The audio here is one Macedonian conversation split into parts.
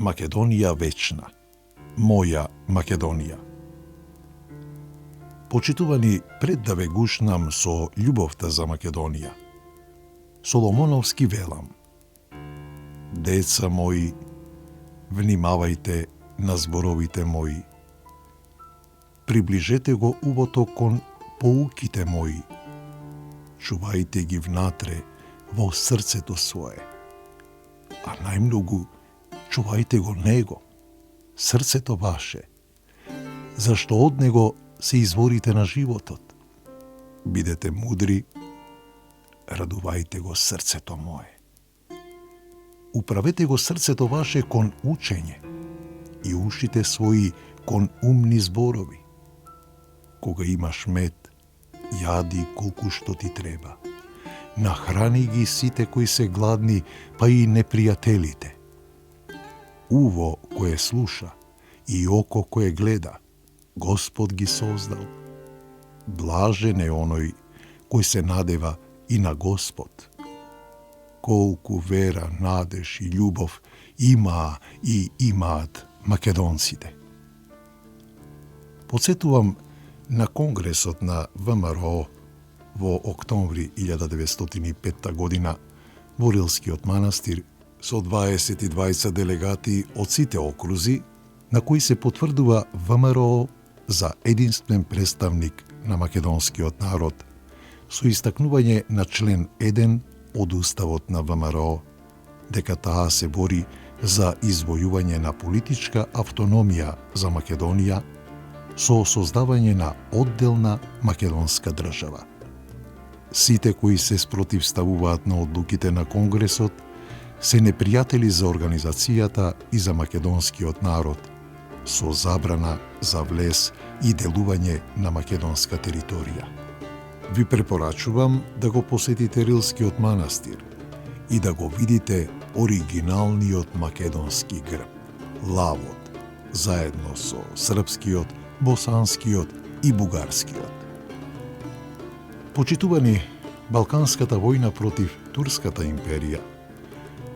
Македонија вечна. Моја Македонија. Почитувани, пред да ве гушнам со љубовта за Македонија, Соломоновски велам: Деца мои, внимавајте на зборовите мои. Приближете го убото кон поуките мои. Чувајте ги внатре во срцето свое. А најмногу чувајте го него, срцето ваше, зашто од него се изворите на животот. Бидете мудри, радувајте го срцето мое. Управете го срцето ваше кон учење и ушите своји кон умни зборови. Кога имаш мед, јади колку што ти треба. Нахрани ги сите кои се гладни, па и непријателите. Уво кое слуша и око кое гледа, Господ ги создал. Блажен е оној кој се надева и на Господ. Колку вера, надеж и љубов имаа и имаат македонците. Подсетувам на Конгресот на ВМРО во октомври 1905 година во Рилскиот манастир со 22 делегати од сите окрузи, на кои се потврдува ВМРО за единствен представник на македонскиот народ, со истакнување на член 1 од Уставот на ВМРО, дека таа се бори за извојување на политичка автономија за Македонија со создавање на одделна македонска држава. Сите кои се спротивставуваат на одлуките на Конгресот се непријатели за организацијата и за македонскиот народ, со забрана за влез и делување на македонска територија. Ви препорачувам да го посетите Рилскиот манастир и да го видите оригиналниот македонски грб, лавот, заедно со српскиот, босанскиот и бугарскиот. Почитувани, Балканската војна против Турската империја,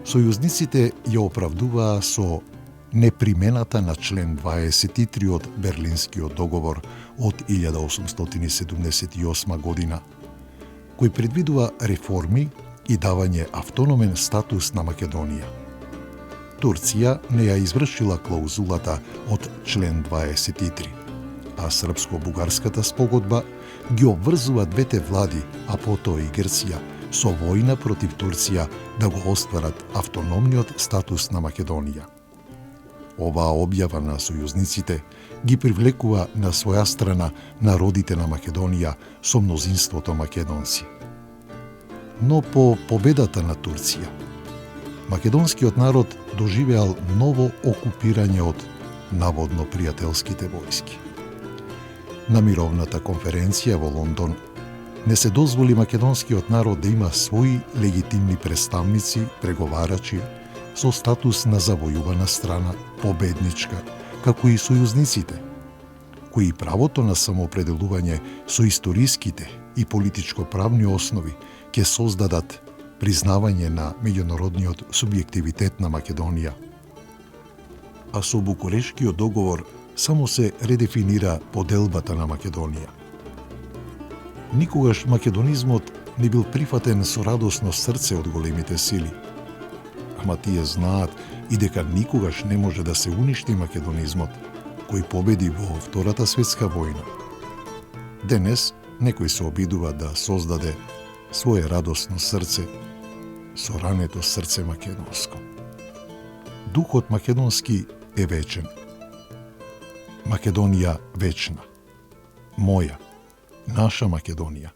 сојузниците ја оправдуваа со непримената на член 23 од Берлинскиот договор од 1878 година, кој предвидува реформи и давање автономен статус на Македонија. Турција не ја извршила клаузулата од член 23, а српско-бугарската спогодба ги обврзува двете влади, а потоа и Грција, со војна против Турција да го остварат автономниот статус на Македонија. Оваа објава на сојузниците ги привлекува на своја страна народите на Македонија со мнозинството македонци. Но по победата на Турција, македонскиот народ доживеал ново окупирање од наводно пријателските војски. На мировната конференција во Лондон не се дозволи македонскиот народ да има своји легитимни представници, преговарачи, со статус на завојувана страна, победничка, како и сојузниците, кои правото на самоопределување со историските и политичко-правни основи ќе создадат признавање на меѓународниот субјективитет на Македонија. А со Букурешкиот договор само се редефинира поделбата на Македонија. Никогаш македонизмот не бил прифатен со радосно срце од големите сили. Ама тие знаат и дека никогаш не може да се уништи македонизмот, кој победи во Втората светска војна. Денес некој се обидува да создаде свое радосно срце со рането срце македонско. Духот македонски е вечен. Македонија вечна. Моја, наша Македонија.